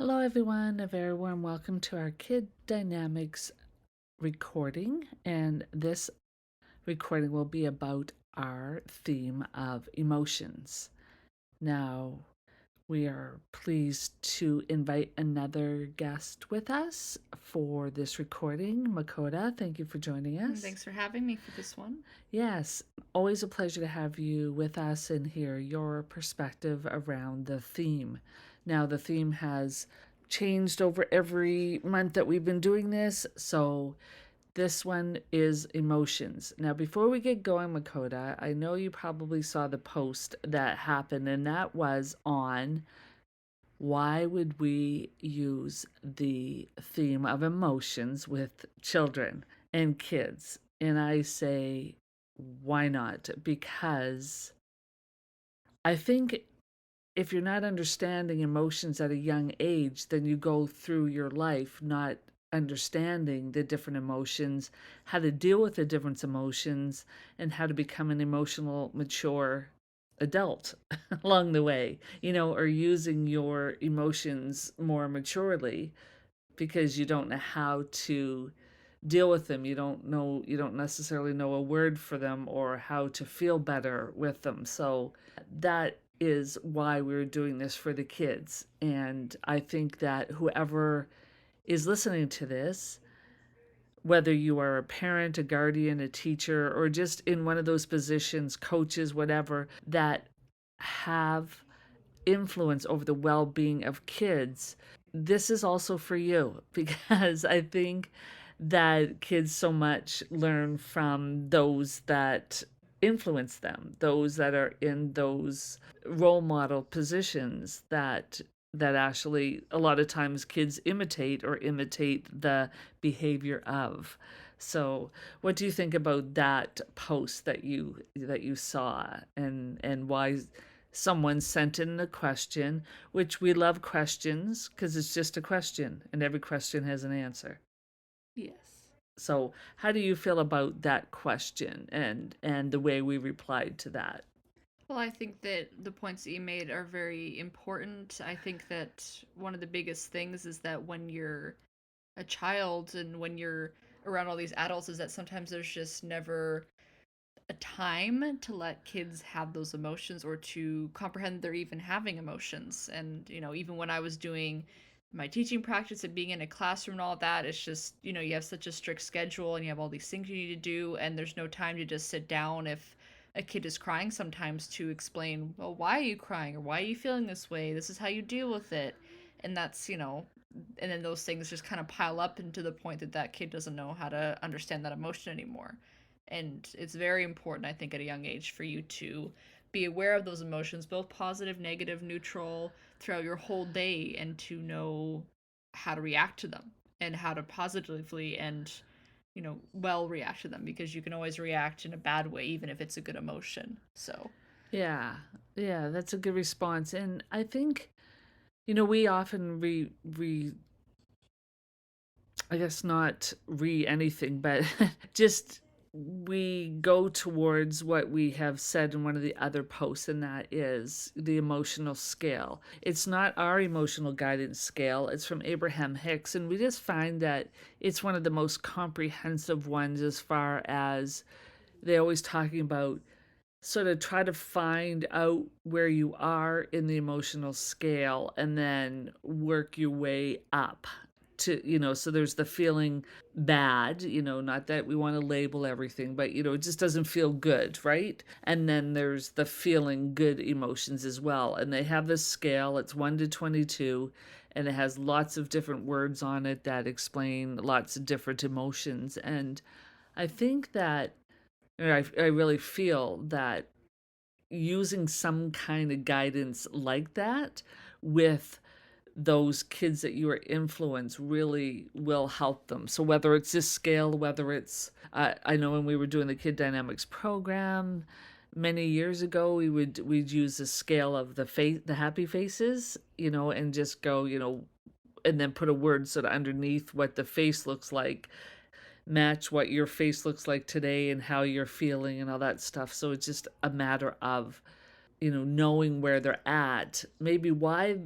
Hello, everyone. A very warm welcome to our Kid Dynamics recording. And this recording will be about our theme of emotions. Now, we are pleased to invite another guest with us for this recording. Makota, thank you for joining us. Thanks for having me for this one. Yes, always a pleasure to have you with us and hear your perspective around the theme. Now, the theme has changed over every month that we've been doing this, so this one is emotions. Now, before we get going, Makota, I know you probably saw the post that happened, and that was on why would we use the theme of emotions with children and kids? And I say, why not? Because I think if you're not understanding emotions at a young age, then you go through your life not understanding the different emotions, how to deal with the different emotions, and how to become an emotional, mature adult along the way, or using your emotions more maturely because you don't know how to deal with them. You don't necessarily know a word for them or how to feel better with them. So that is why we're doing this for the kids. And I think that whoever is listening to this, whether you are a parent, a guardian, a teacher, or just in one of those positions, coaches, whatever, that have influence over the well being of kids, this is also for you because I think that kids so much learn from those that influence them, those that are in those role model positions that actually a lot of times kids imitate the behavior of. So, what do you think about that post that you saw, and why someone sent in a question, which we love questions because it's just a question and every question has an answer. Yes. So, how do you feel about that question and the way we replied to that? Well, I think that the points that you made are very important. I think that one of the biggest things is that when you're a child and when you're around all these adults, is that sometimes there's just never a time to let kids have those emotions or to comprehend they're even having emotions. And, even when I was doing my teaching practice and being in a classroom and all that, it's just, you have such a strict schedule and you have all these things you need to do, and there's no time to just sit down if a kid is crying sometimes to explain, well, why are you crying or why are you feeling this way? This is how you deal with it. And that's, and then those things just kind of pile up into the point that that kid doesn't know how to understand that emotion anymore. And it's very important, I think, at a young age for you to be aware of those emotions, both positive, negative, neutral, throughout your whole day, and to know how to react to them and how to positively and well react to them, because you can always react in a bad way even if it's a good emotion. So Yeah, yeah, that's a good response. And I think, we often I guess not anything, but just we go towards what we have said in one of the other posts, and that is the emotional scale. It's not our emotional guidance scale, it's from Abraham Hicks, and we just find that it's one of the most comprehensive ones as far as they're always talking about sort of try to find out where you are in the emotional scale and then work your way up to, so there's the feeling bad, not that we want to label everything, but it just doesn't feel good, right? And then there's the feeling good emotions as well, and they have this scale. It's 1 to 22, and it has lots of different words on it that explain lots of different emotions. And I think that, I really feel that using some kind of guidance like that with those kids that you are influence really will help them. So whether it's this scale, whether it's I know when we were doing the Kid Dynamics program many years ago, we'd use a scale of the happy faces, and just go, and then put a word sort of underneath what the face looks like, match what your face looks like today and how you're feeling and all that stuff. So it's just a matter of, knowing where they're at, maybe why,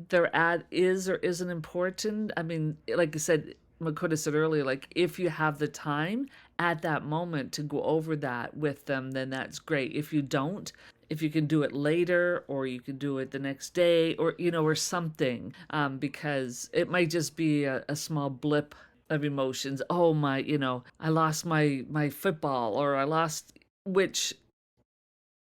their ad is or isn't important. I mean, like I said, Makoto said earlier, like if you have the time at that moment to go over that with them, then that's great. If you don't, if you can do it later or you can do it the next day or, or something, because it might just be a small blip of emotions. Oh, I lost my football or I lost, which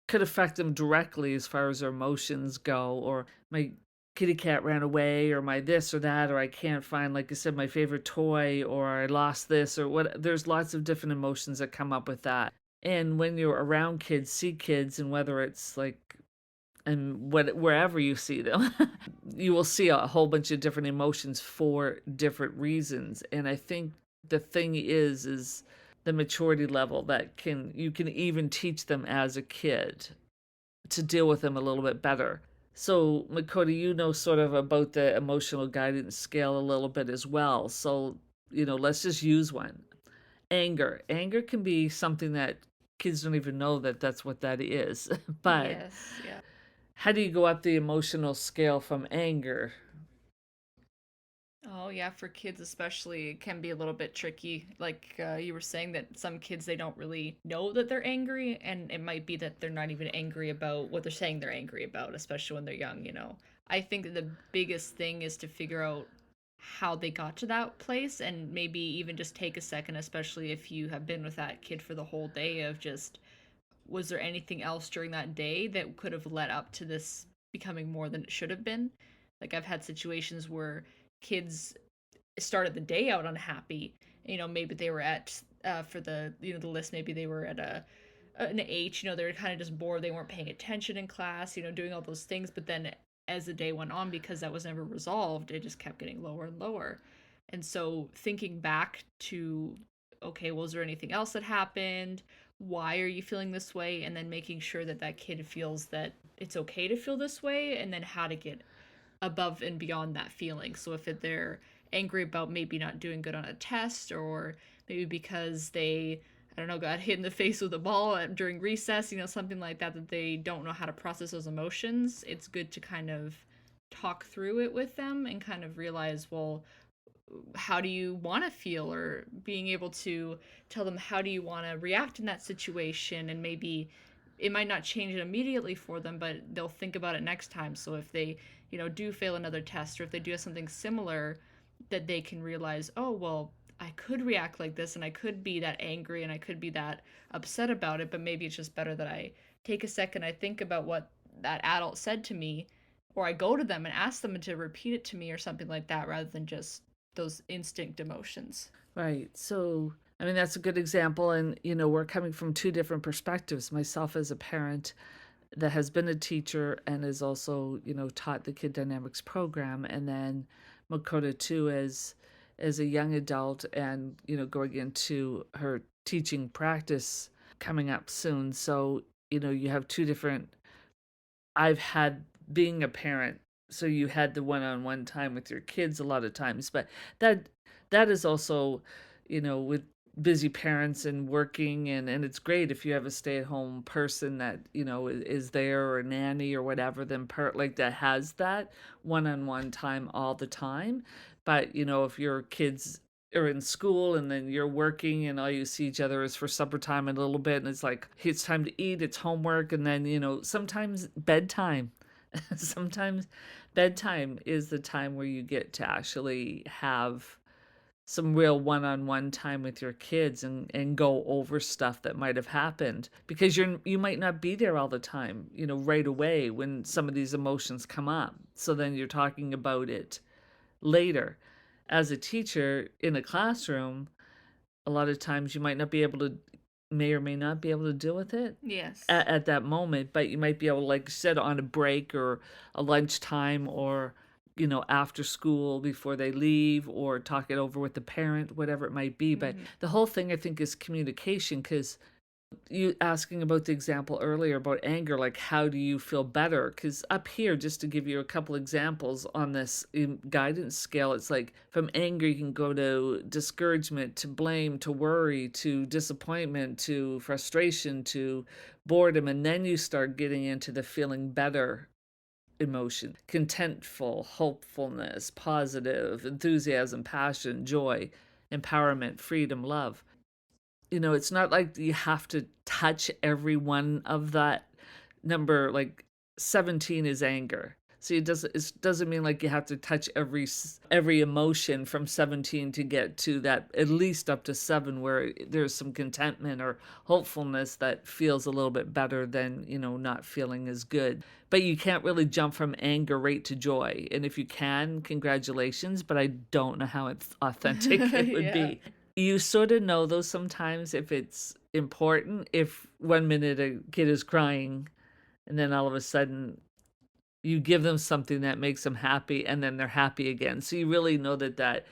could affect them directly as far as their emotions go, or my kitty cat ran away, or my this or that, or I can't find, like I said, my favorite toy, or I lost this, or what. There's lots of different emotions that come up with that. And when you're around kids, see kids, and whether it's like, and wherever you see them, you will see a whole bunch of different emotions for different reasons. And I think the thing is the maturity level that you can even teach them as a kid to deal with them a little bit better. So, Makoto, sort of about the emotional guidance scale a little bit as well. So, let's just use one. Anger. Anger can be something that kids don't even know that that's what that is. But Yes, yeah. how do you go up the emotional scale from anger? Oh, yeah, for kids especially, it can be a little bit tricky. Like you were saying that some kids they don't really know that they're angry, and it might be that they're not even angry about what they're saying they're angry about, especially when they're young. I think that the biggest thing is to figure out how they got to that place and maybe even just take a second, especially if you have been with that kid for the whole day of just was there anything else during that day that could have led up to this becoming more than it should have been? Like I've had situations where kids started the day out unhappy. Maybe they were at for the list. Maybe they were at an H. They were kind of just bored. They weren't paying attention in class. Doing all those things. But then as the day went on, because that was never resolved, it just kept getting lower and lower. And so thinking back to, okay, was there anything else that happened? Why are you feeling this way? And then making sure that that kid feels that it's okay to feel this way, and then how to get above and beyond that feeling. So if they're angry about maybe not doing good on a test, or maybe because they, I don't know, got hit in the face with a ball during recess, something like that, that they don't know how to process those emotions, it's good to kind of talk through it with them and kind of realize, well, how do you want to feel, or being able to tell them how do you want to react in that situation, and maybe it might not change it immediately for them, but they'll think about it next time. So if they do fail another test, or if they do something similar, that they can realize, oh well, I could react like this, and I could be that angry, and I could be that upset about it, but maybe it's just better that I take a second, I think about what that adult said to me, or I go to them and ask them to repeat it to me or something like that, rather than just those instinct emotions. Right. So, I mean, that's a good example. And, we're coming from two different perspectives. Myself as a parent that has been a teacher and is also, taught the Kid Dynamics program. And then Makoto too as a young adult and, going into her teaching practice coming up soon. So, you have two different I've had being a parent, so you had the one-on-one time with your kids a lot of times, but that that is also, with busy parents and working and it's great if you have a stay-at-home person that, is there or a nanny or whatever, then part like that has that one-on-one time all the time. But, if your kids are in school and then you're working and all you see each other is for supper time in a little bit and it's like it's time to eat, it's homework, and then sometimes bedtime. Sometimes bedtime is the time where you get to actually have some real one-on-one time with your kids and go over stuff that might have happened because you might not be there all the time, right away when some of these emotions come up, so then you're talking about it later. As a teacher in a classroom, a lot of times you might not be able to may or may not be able to deal with it Yes. at that moment, but you might be able to, like you said, on a break or a lunchtime or, after school before they leave or talk it over with the parent, whatever it might be. But Hmm. the whole thing, I think, is communication because you asking about the example earlier about anger, like how do you feel better? Because up here, just to give you a couple examples on this guidance scale, it's like from anger you can go to discouragement, to blame, to worry, to disappointment, to frustration, to boredom, and then you start getting into the feeling better emotion: contentful, hopefulness, positive, enthusiasm, passion, joy, empowerment, freedom, love. It's not like you have to touch every one of that number. Like 17 is anger. See, it doesn't mean like you have to touch every emotion from 17 to get to that, at least up to 7, where there's some contentment or hopefulness that feels a little bit better than, not feeling as good. But you can't really jump from anger right to joy. And if you can, congratulations, but I don't know how it's authentic it would Yeah. be. You sort of know though sometimes if it's important, if one minute a kid is crying and then all of a sudden you give them something that makes them happy and then they're happy again. So you really know that that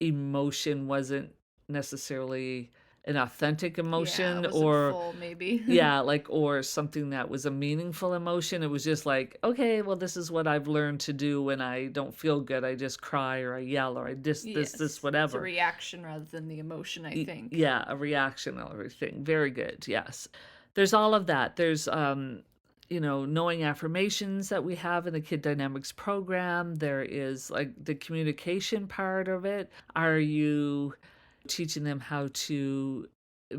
emotion wasn't necessarily an authentic Yeah, it emotion, wasn't or full maybe. yeah, like, or something that was a meaningful emotion. It was just like, okay, well, this is what I've learned to do when I don't feel good. I just cry or I yell or I this, Yes, it's a whatever. reaction rather than the emotion, I think. Yeah, a reaction and everything. Very good. Yes. There's all of that. There's knowing affirmations that we have in the Kid Dynamics program. There is like the communication part of it. Are you teaching them how to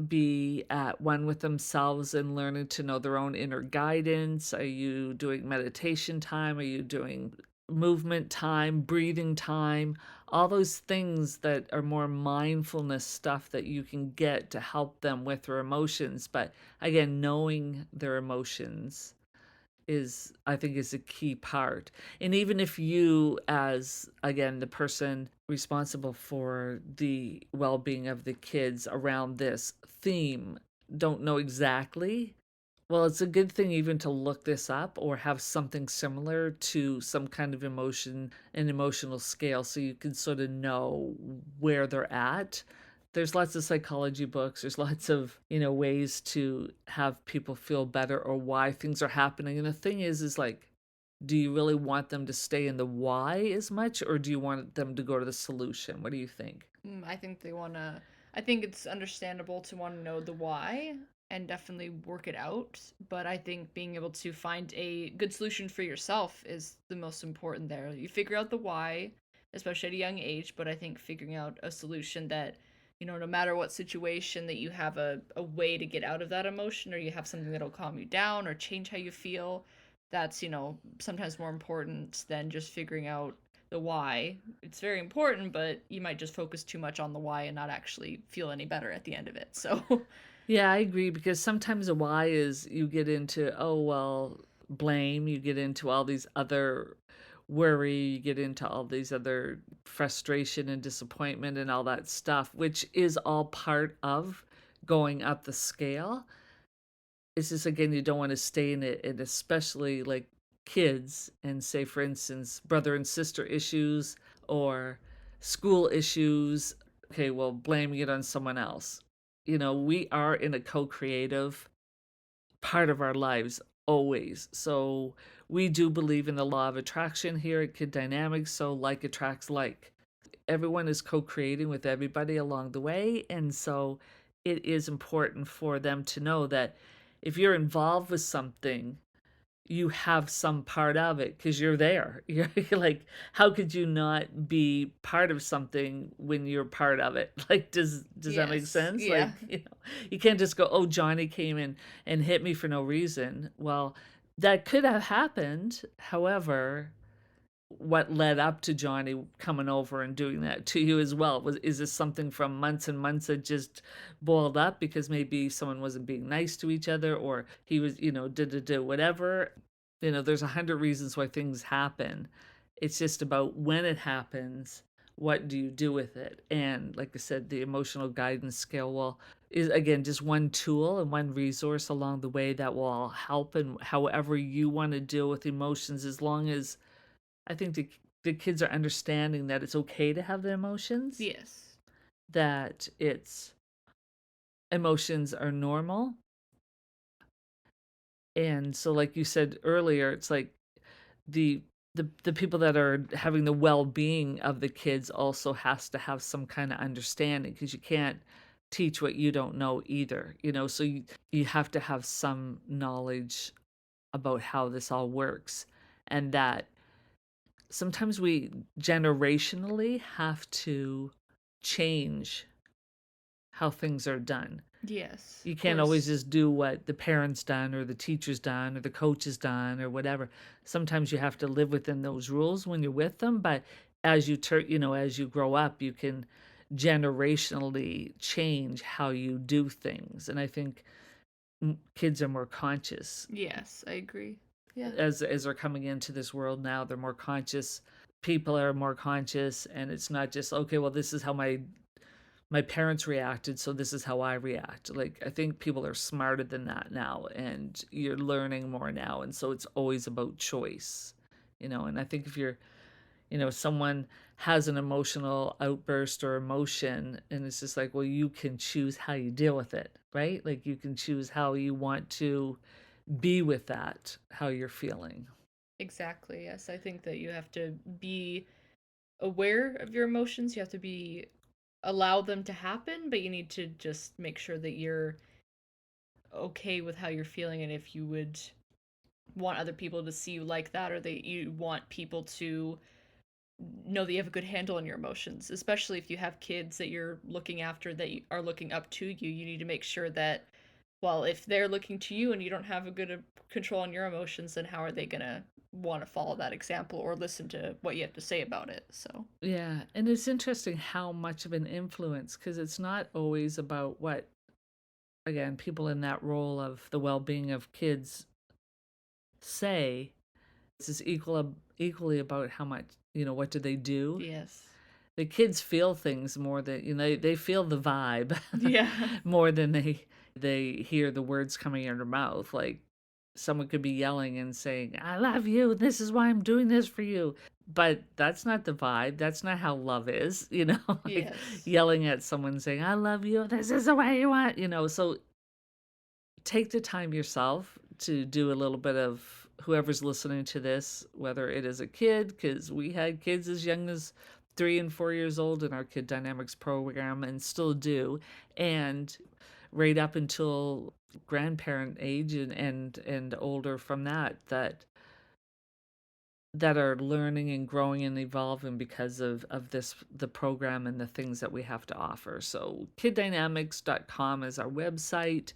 be at one with themselves and learning to know their own inner guidance? Are you doing meditation time? Are you doing movement time, breathing time? All those things that are more mindfulness stuff that you can get to help them with their emotions. But again, knowing their emotions is, I think, is a key part. And even if you, as again the person responsible for the well-being of the kids around this theme, don't know exactly, well, it's a good thing even to look this up or have something similar to some kind of emotion, an emotional scale, so you can sort of know where they're at. There's lots of psychology books. There's lots of, ways to have people feel better or why things are happening. And the thing is like, do you really want them to stay in the why as much, or do you want them to go to the solution? What do you think? I think they want to. I think it's understandable to want to know the why and definitely work it out. But I think being able to find a good solution for yourself is the most important there. You figure out the why, especially at a young age, but I think figuring out a solution that, no matter what situation, that you have a way to get out of that emotion or you have something that'll calm you down or change how you feel. That's, sometimes more important than just figuring out the why. It's very important, but you might just focus too much on the why and not actually feel any better at the end of it. So, Yeah, I agree, because sometimes a why is you get into, oh, well, blame, you get into all these other worry, you get into all these other frustration and disappointment and all that stuff, which is all part of going up the scale. It's just, again, you don't want to stay in it, and especially like kids, and say, for instance, brother and sister issues or school issues. Okay, well, blaming it on someone else. We are in a co-creative part of our lives always. So we do believe in the law of attraction here at Kid Dynamics. So like attracts like. Everyone is co-creating with everybody along the way. And so it is important for them to know that if you're involved with something, you have some part of it because you're there. You're like, how could you not be part of something when you're part of it? Like, does that make yes. sense? Like, Yeah. you can't just go, oh, Johnny came in and hit me for no reason. Well, that could have happened. However, what led up to Johnny coming over and doing that to you as well? Is this something from months and months that just boiled up because maybe someone wasn't being nice to each other, or he was, did whatever? There's 100 reasons why things happen. It's just about when it happens, what do you do with it? And like I said, the emotional guidance scale, well, is again just one tool and one resource along the way that will help in however you want to deal with emotions, as long as I think the kids are understanding that it's okay to have the emotions, Yes. that it's emotions are normal. And so like you said earlier, it's like the the people that are having the well-being of the kids also has to have some kind of understanding, because you can't teach what you don't know either. So you have to have some knowledge about how this all works. and that sometimes we generationally have to change how things are done. Yes, You of can't always course. just do what the parents done or the teachers done or the coaches done or whatever. Sometimes you have to live within those rules when you're with them, but as you grow up, you can generationally change how you do things. And I think kids are more conscious Yes, I agree. Yeah. as they're coming into this world now. They're more conscious. People are more conscious, and it's not just okay. Well, this is how my parents reacted, so this is how I react. Like, I think people are smarter than that now, and you're learning more now, and so it's always about choice, and I think if someone has an emotional outburst or emotion, and it's just like, well, you can choose how you deal with it, right? Like, you can choose how you want to be with that, how you're feeling. Exactly. Yes, I think that you have to be aware of your emotions. You have to be allow them to happen, but you need to just make sure that you're okay with how you're feeling and if you would want other people to see you like that or that you want people to know that you have a good handle on your emotions, especially if you have kids that you're looking after that are looking up to you. You need to make sure that, well, if they're looking to you and you don't have a good control on your emotions, then how are they gonna want to follow that example or listen to what you have to say about it? So, Yeah, and it's interesting how much of an influence, because it's not always about what, again, people in that role of the well-being of kids say. This is equally about how much, what do they do. yes. The kids feel things more than, they feel the vibe Yeah. more than they hear the words coming out of their mouth. Like, someone could be yelling and saying, I love you, this is why I'm doing this for you, but that's not the vibe. That's not how love is, like Yes. yelling at someone saying, I love you, this is the way you want, so take the time yourself to do a little bit of, whoever's listening to this, whether it is a kid, because we had kids as young as 3 and 4 years old in our Kid Dynamics program and still do, and right up until grandparent age and older from that are learning and growing and evolving because of the program and the things that we have to offer. So kiddynamics.com is our website.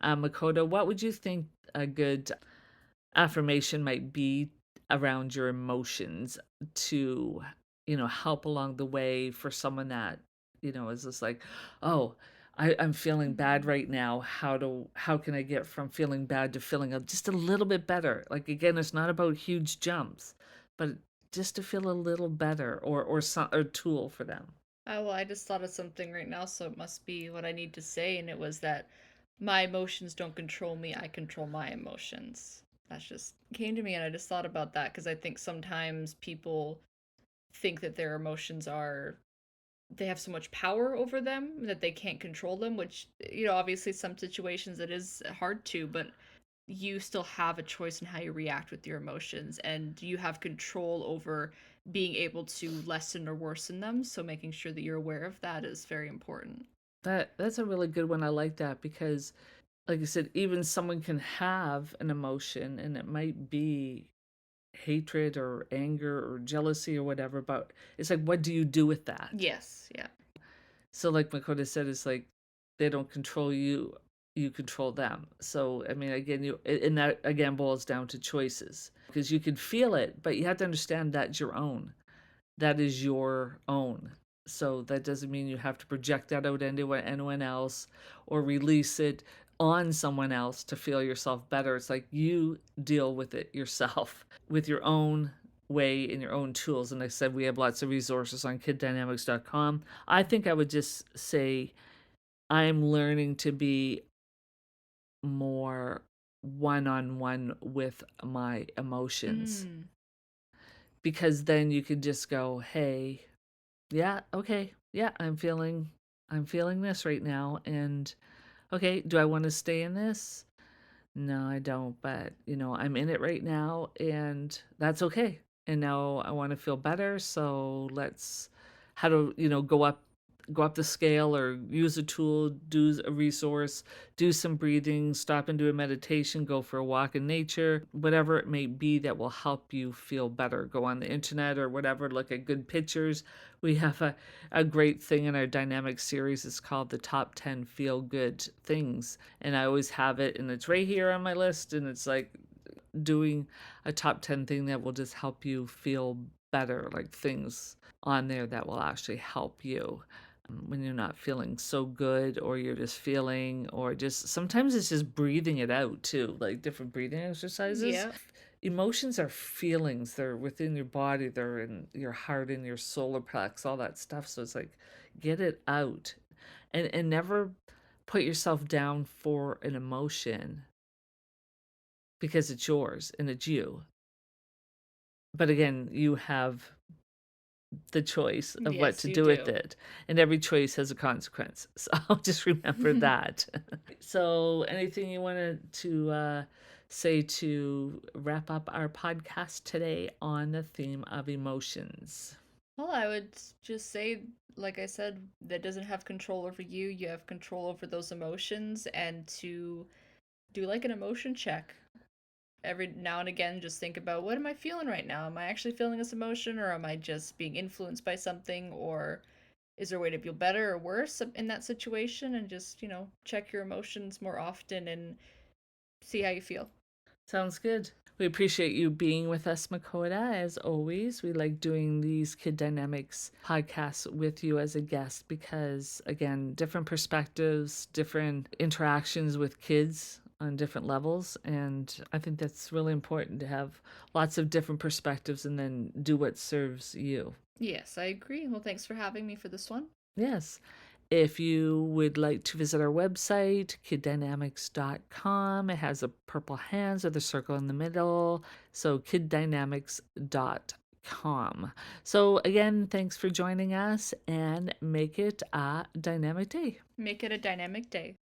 Makoto, what would you think a good affirmation might be around your emotions to, help along the way for someone that, is just like, oh, I'm feeling bad Mhm. right now. How can I get from feeling bad to feeling just a little bit better? Like, again, it's not about huge jumps, but just to feel a little better, or some or tool for them. Oh, well, I just thought of something right now, so it must be what I need to say, and it was that my emotions don't control me, I control my emotions. That just came to me, and I just thought about that because I think sometimes people think that their emotions are they have so much power over them that they can't control them, which, obviously some situations it is hard to, but you still have a choice in how you react with your emotions and you have control over being able to lessen or worsen them. So making sure that you're aware of that is very important. That's a really good one. I like that because, like I said, even someone can have an emotion and it might be hatred or anger or jealousy or whatever, but it's like, what do you do with that? Yes, yeah. So, like Makoto said, it's like they don't control you, you control them. So, I mean, again, and that again boils down to choices because you can feel it, but you have to understand that's your own. That is your own. So that doesn't mean you have to project that out into anyone else or release it on someone else to feel yourself better. It's like you deal with it yourself with your own way and your own tools. And like I said, we have lots of resources on kiddynamics.com. I think I would just say I'm learning to be more one on one with my emotions Mm. because then you can just go, hey, yeah, okay. Yeah, I'm feeling this right now, and okay, do I want to stay in this? No, I don't, but I'm in it right now and that's okay. And now I want to feel better, so let's how to, go up go up the scale or use a tool, do a resource, do some breathing, stop and do a meditation, go for a walk in nature, whatever it may be that will help you feel better. Go on the internet or whatever, look at good pictures. We have a great thing in our dynamic series. It's called the top 10 feel good things. And I always have it, and it's right here on my list. And it's like doing a top 10 thing that will just help you feel better, like things on there that will actually help you when you're not feeling so good, or you're just feeling, or just sometimes it's just breathing it out too, like different breathing exercises. Yeah. Emotions are feelings, they're within your body, they're in your heart, in your solar plex, all that stuff. So it's like, get it out, and never put yourself down for an emotion, because it's yours and it's you. But again, you have the choice of what Yes, to you do with do. it, and every choice has a consequence. So just remember that. So, anything you wanted to say to wrap up our podcast today on the theme of emotions? Well, I would just say, like I said, that doesn't have control over you. You have control over those emotions, and to do like an emotion check every now and again. Just think about, what am I feeling right now? Am I actually feeling this emotion, or am I just being influenced by something? Or is there a way to feel better or worse in that situation? And just, check your emotions more often and see how you feel. Sounds good. We appreciate you being with us, Makoda. As always, we like doing these Kid Dynamics podcasts with you as a guest because, again, different perspectives, different interactions with kids on different levels. And I think that's really important to have lots of different perspectives and then do what serves you. Yes, I agree. Well, thanks for having me for this one. Yes. If you would like to visit our website, kiddynamics.com, it has a purple hands with a circle in the middle. So, kiddynamics.com. So, again, thanks for joining us and make it a dynamic day. Make it a dynamic day.